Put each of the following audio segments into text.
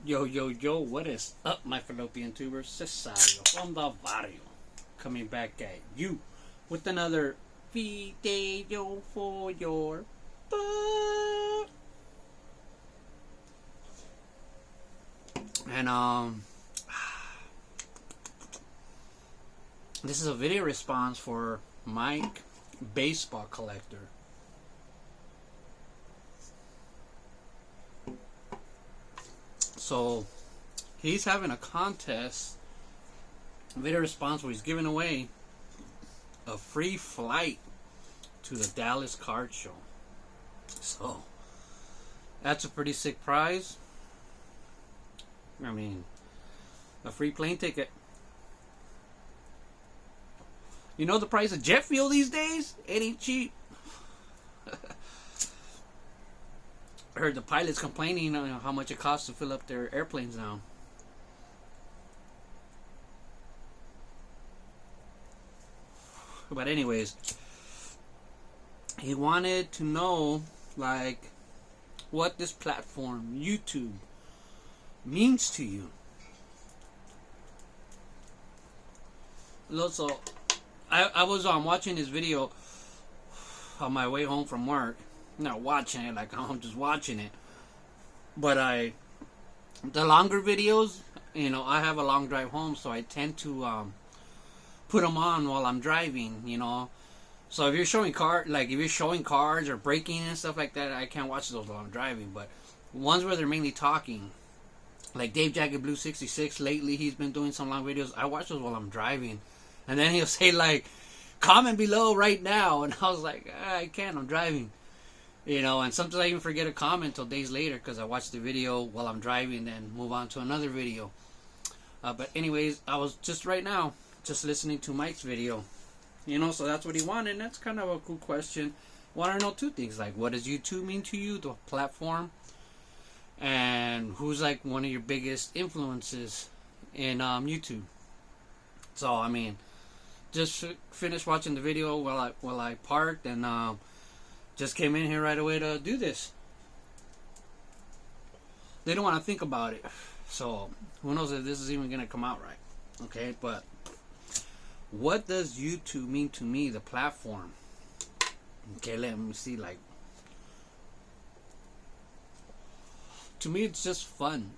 Yo, yo, yo, what is up, my fallopian tubers? Cesario from the barrio. Coming back at you with another video for your butt. And, this is a video response for Mike, baseball collector. So he's having a contest, video response, where he's giving away a free flight to the Dallas card show. So that's a pretty sick prize. I mean, a free plane ticket. You know the price of jet fuel these days? It ain't cheap. I heard the pilots complaining on how much it costs to fill up their airplanes now. But anyways, he wanted to know, like, what this platform, YouTube, means to you. So, I was watching this video on my way home from work. Not watching it, like I'm just watching it. But the longer videos, you know, I have a long drive home, so I tend to put them on while I'm driving, you know. So if you're showing cards or braking and stuff like that, I can't watch those while I'm driving. But ones where they're mainly talking, like Dave Jagged Blue 66, lately he's been doing some long videos. I watch those while I'm driving, and then he'll say like, "Comment below right now," and I was like, I can't, I'm driving. You know, and sometimes I even forget a comment until days later because I watch the video while I'm driving and move on to another video. But anyways, I was just right now just listening to Mike's video. You know, so that's what he wanted, and that's kind of a cool question. Want to know two things, like what does YouTube mean to you, the platform, and who's like one of your biggest influences in YouTube. So I mean, just finished watching the video while I parked, and just came in here right away to do this. They don't want to think about it, so who knows if this is even gonna come out right. Okay, but what does YouTube mean to me, the platform? Okay, let me see. Like, to me, it's just fun.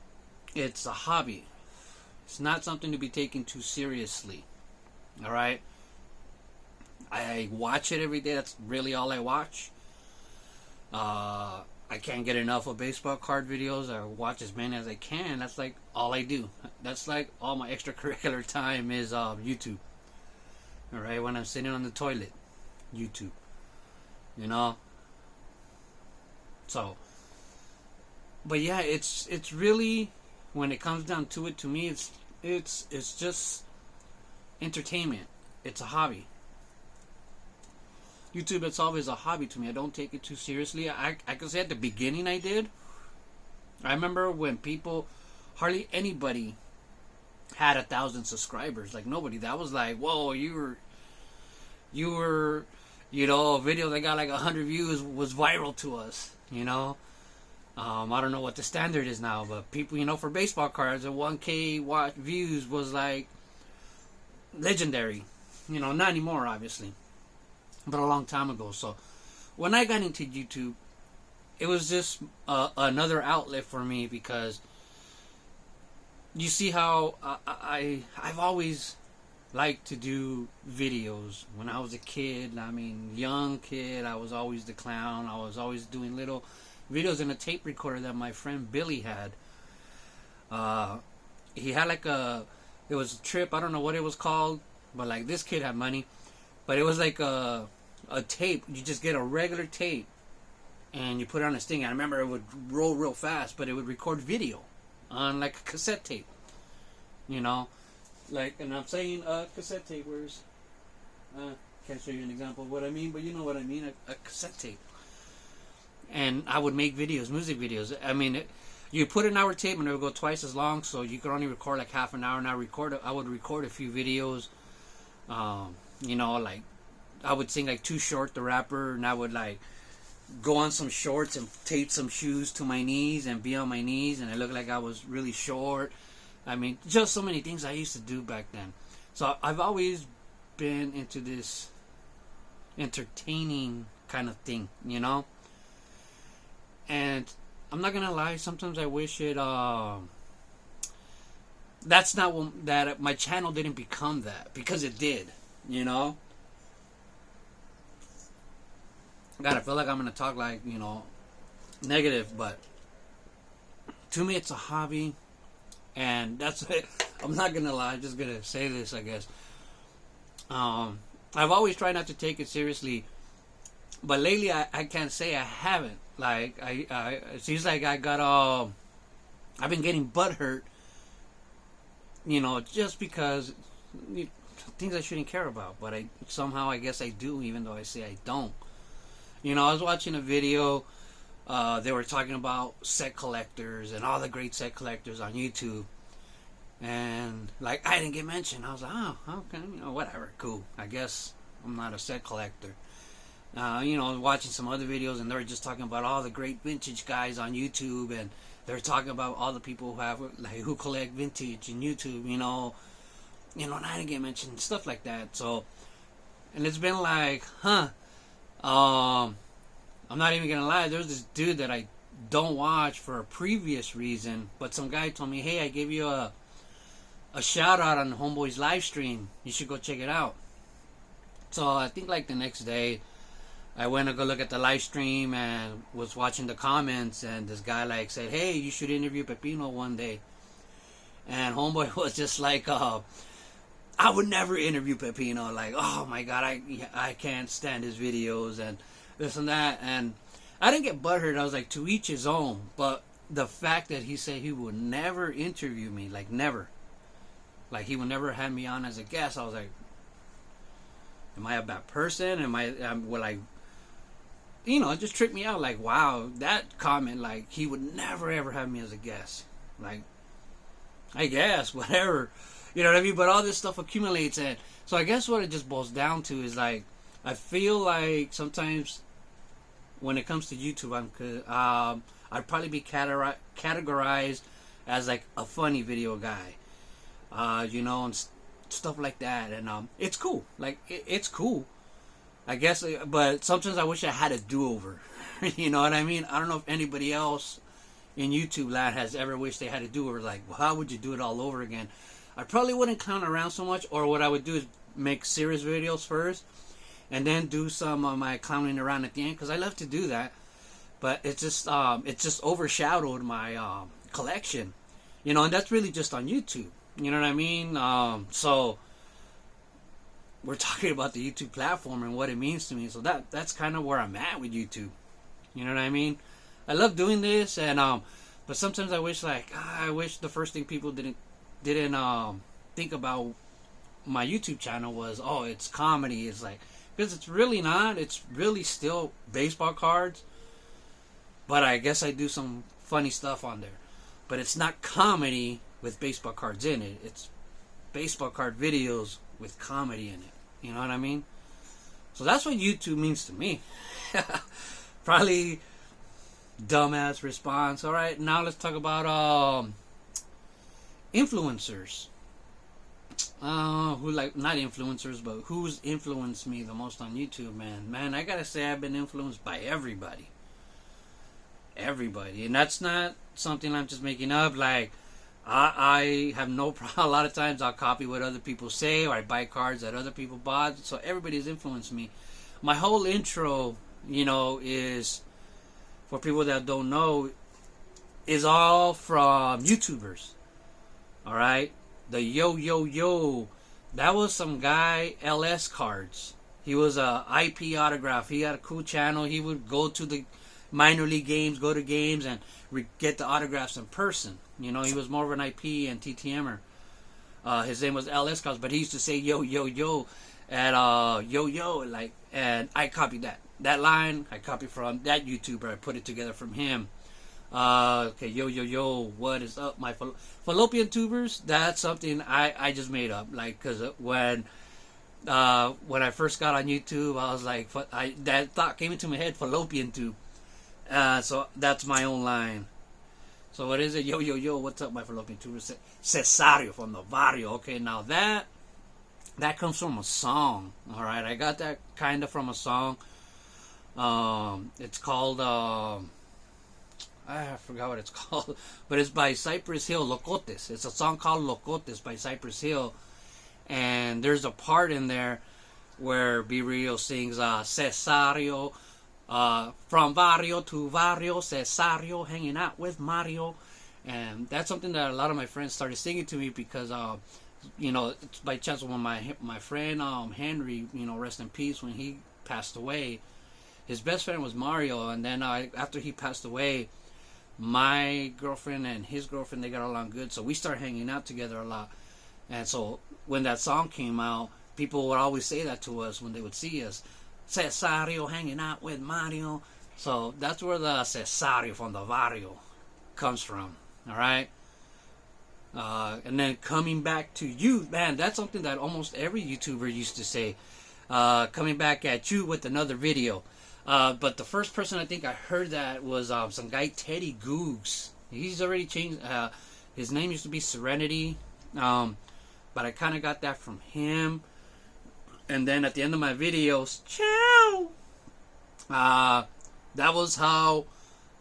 It's a hobby. It's not something to be taken too seriously. All right. I watch it every day. That's really all I watch. I can't get enough of baseball card videos. I watch as many as I can. That's like all I do. That's like all my extracurricular time is YouTube. All right, when I'm sitting on the toilet, YouTube. You know. So, but yeah, it's really, when it comes down to it, to me, it's just entertainment. It's a hobby. YouTube itself is a hobby to me. I don't take it too seriously. I can say at the beginning I did. I remember when hardly anybody had 1,000 subscribers. Like nobody. That was like, whoa, you were, you know, a video that got like 100 views was viral to us. You know, I don't know what the standard is now, but people, you know, for baseball cards, a 1K watch views was like legendary. You know, not anymore, obviously, but a long time ago. So when I got into YouTube, it was just another outlet for me, because you see how I've always liked to do videos. When I was a kid, I mean, young kid, I was always the clown. I was always doing little videos in a tape recorder that my friend Billy had. He had like it was a trip, I don't know what it was called, but like this kid had money. But it was like a tape. You just get a regular tape and you put it on a sting. I remember it would roll real fast, but it would record video on like a cassette tape. You know, like, and I'm saying cassette tape. Where's can't show you an example of what I mean, but you know what I mean. A cassette tape. And I would make videos, music videos. I mean, you put an hour tape and it would go twice as long, so you could only record like half an hour. And I would record a few videos. You know, like I would sing like Too Short, the rapper, and I would like go on some shorts and tape some shoes to my knees and be on my knees, and I look like I was really short. I mean, just so many things I used to do back then. So I've always been into this entertaining kind of thing, you know. And I'm not gonna lie, sometimes I wish it that's not what, that my channel didn't become that, because it did, you know. God, I feel like I'm gonna talk like, you know, negative, but to me it's a hobby, and that's it. I'm not gonna lie, I'm just gonna say this, I guess. I've always tried not to take it seriously, but lately I can't say I haven't. Like it seems like I got I've been getting butthurt, you know, just because things I shouldn't care about, but somehow I guess I do, even though I say I don't. You know, I was watching a video. They were talking about set collectors and all the great set collectors on YouTube, and like I didn't get mentioned. I was like, oh, okay, you know, whatever, cool. I guess I'm not a set collector. You know, watching some other videos, and they were just talking about all the great vintage guys on YouTube, and they're talking about all the people who have who collect vintage in YouTube. You know, and I didn't get mentioned, stuff like that. So, and it's been like, I'm not even gonna lie. There's this dude that I don't watch for a previous reason, but some guy told me, hey, I gave you a shout out on Homeboy's live stream. You should go check it out. So I think like the next day, I went to go look at the live stream and was watching the comments, and this guy like said, hey, you should interview Pepino one day. And Homeboy was just like, I would never interview Pepino. Like, oh my God, I can't stand his videos and this and that. And I didn't get butthurt. I was like, to each his own. But the fact that he said he would never interview me, like never. Like he would never have me on as a guest. I was like, am I a bad person? Will I, you know, it just tripped me out. Like, wow, that comment, like, he would never ever have me as a guest. Like, I guess, whatever. You know what I mean? But all this stuff accumulates, and so I guess what it just boils down to is, like, I feel like sometimes when it comes to YouTube, I'd probably be categorized as, like, a funny video guy. You know, and stuff like that, and it's cool. Like it's cool, I guess. But sometimes I wish I had a do-over. You know what I mean? I don't know if anybody else in YouTube land has ever wished they had a do-over. Like, well, how would you do it all over again? I probably wouldn't clown around so much, or what I would do is make serious videos first, and then do some of my clowning around at the end, because I love to do that. But it's just overshadowed my collection, you know, and that's really just on YouTube. You know what I mean? So we're talking about the YouTube platform and what it means to me. So that's kind of where I'm at with YouTube. You know what I mean? I love doing this, and but sometimes I wish the first thing people didn't think about my YouTube channel was, oh, it's comedy. It's like, because it's really not. It's really still baseball cards, but I guess I do some funny stuff on there. But it's not comedy with baseball cards in it. It's baseball card videos with comedy in it. You know what I mean? So that's what YouTube means to me. Probably dumbass response. All right, now let's talk about influencers. Who, like, not influencers, but who's influenced me the most on YouTube, man, I gotta say I've been influenced by everybody, and that's not something I'm just making up. Like, I have no problem. A lot of times I'll copy what other people say, or I buy cards that other people bought. So everybody's influenced me. My whole intro, you know, is, for people that don't know, is all from YouTubers. Alright? The Yo, that was some guy, LS Cards. He was a IP autograph. He had a cool channel. He would go to the minor league games, go to games, and get the autographs in person. You know, he was more of an IP and TTMer. His name was LS Cards, but he used to say yo, and like, and I copied that line. I copied from that YouTuber. I put it together from him. Okay, yo, what is up, my fallopian tubers? That's something I just made up. Like, because when When I first got on YouTube, I was like, that thought came into my head, fallopian tube. So that's my own line. So what is it? Yo, yo, yo, what's up, my fallopian tube? Cesario from the barrio. Okay, now that comes from a song. All right, I got that kind of from a song. It's called, I forgot what it's called, but it's by Cypress Hill, Locotes. It's a song called Locotes by Cypress Hill. And there's a part in there where B Rio sings Cesario, from barrio to barrio, Cesario, hanging out with Mario. And that's something that a lot of my friends started singing to me because, you know, it's by chance when my friend Henry, you know, rest in peace, when he passed away, his best friend was Mario. And then after he passed away, my girlfriend and his girlfriend, they got along good, so we started hanging out together a lot. And so when that song came out, people would always say that to us when they would see us. Cesario hanging out with Mario. So that's where the Cesario from the barrio comes from. Alright? And then coming back to you, man, that's something that almost every YouTuber used to say. Coming back at you with another video. But the first person I think I heard that was some guy, Teddy Googs. He's already changed. His name used to be Serenity. But I kind of got that from him. And then at the end of my videos, ciao! That was how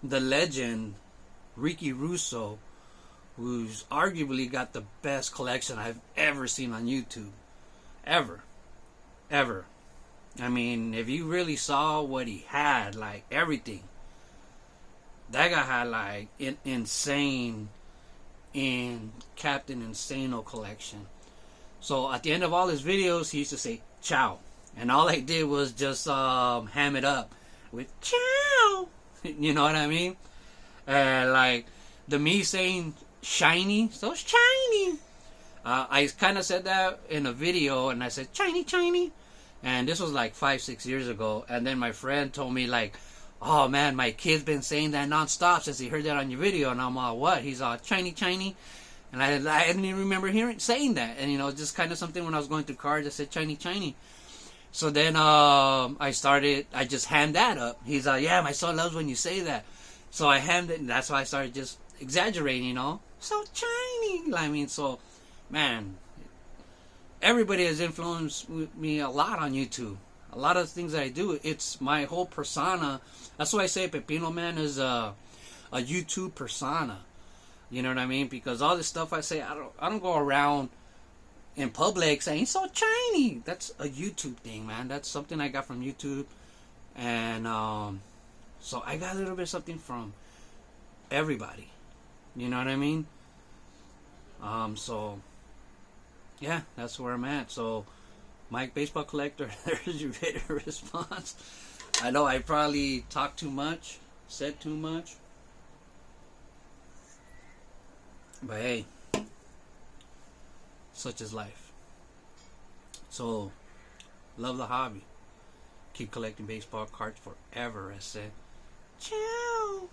the legend, Ricky Russo, who's arguably got the best collection I've ever seen on YouTube. Ever. I mean, if you really saw what he had, like everything, that guy had like an insane Captain Insano collection. So at the end of all his videos, he used to say ciao, and all I did was just ham it up with ciao. You know what I mean? Like the me saying shiny, so shiny. I kind of said that in a video, and I said shiny, and this was like 5-6 years ago. And then my friend told me like, oh man, my kid's been saying that nonstop since he heard that on your video. And I'm all, what? He's all shiny. And I didn't even remember saying that. And, you know, just kind of something when I was going through cards, I said shiny. So then I just hammed that up. He's like, yeah, my son loves when you say that. So I hammed it, and that's why I started just exaggerating, you know. So shiny. I mean, so, man, everybody has influenced me a lot on YouTube. A lot of things that I do, it's my whole persona. That's why I say Pepino Man is a YouTube persona. You know what I mean? Because all this stuff I say, I don't go around in public saying so shiny. That's a YouTube thing, man. That's something I got from YouTube, and so I got a little bit of something from everybody. You know what I mean? So yeah, that's where I'm at. So Mike Baseball Collector, there's your video response. I know I probably talked too much, said too much. But hey, such is life. So, love the hobby. Keep collecting baseball cards forever, I said. Ciao!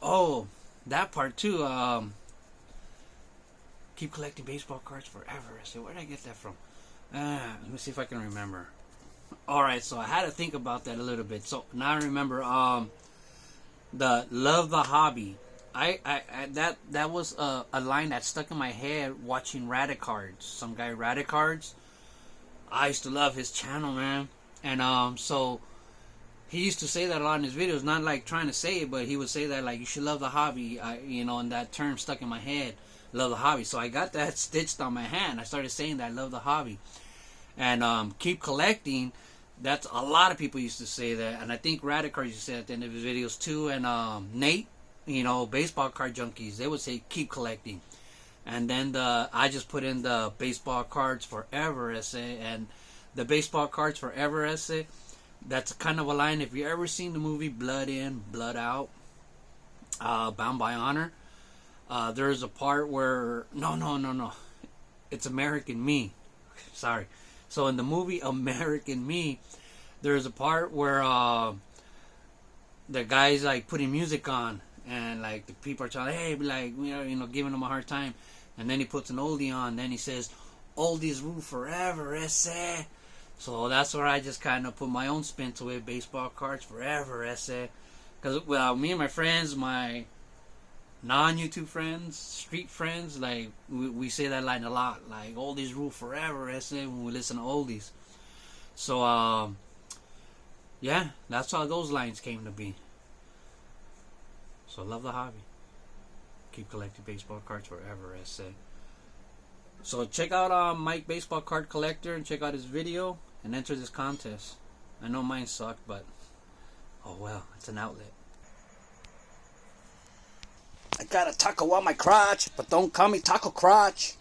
Oh, that part too. Keep collecting baseball cards forever. I said, where did I get that from? Let me see if I can remember. Alright, so I had to think about that a little bit. So, now I remember the love the hobby. That was a line that stuck in my head watching Radicards. Some guy Radicards. I used to love his channel, man. And so he used to say that a lot in his videos, not like trying to say it, but he would say that like you should love the hobby. You know, and that term stuck in my head, love the hobby. So I got that stitched on my hand. I started saying that, love the hobby, and keep collecting. That's a lot of people used to say that, and I think Radicards used to say that at the end of his videos too. And Nate, you know, baseball card junkies, they would say keep collecting. And then I just put in the baseball cards forever essay, and the baseball cards forever essay, that's kind of a line. If you ever seen the movie Blood In, Blood Out, Bound by Honor, there's a part where no, it's American Me. Sorry. So in the movie American Me, there's a part where the guy's like putting music on, and like the people are telling, hey, like, you know, giving him a hard time, and then he puts an oldie on. Then he says, oldies rule forever, ese. So that's where I just kind of put my own spin to it. Baseball cards forever, ese. Because me and my friends, my non-YouTube friends, street friends, like we say that line a lot. Like oldies rule forever, ese, when we listen to oldies. So yeah, that's how those lines came to be. So love the hobby. Keep collecting baseball cards forever, ese. So check out Mike Baseball Card Collector and check out his video and enter this contest. I know mine sucked, but oh well, it's an outlet. I got a taco on my crotch, but don't call me Taco Crotch.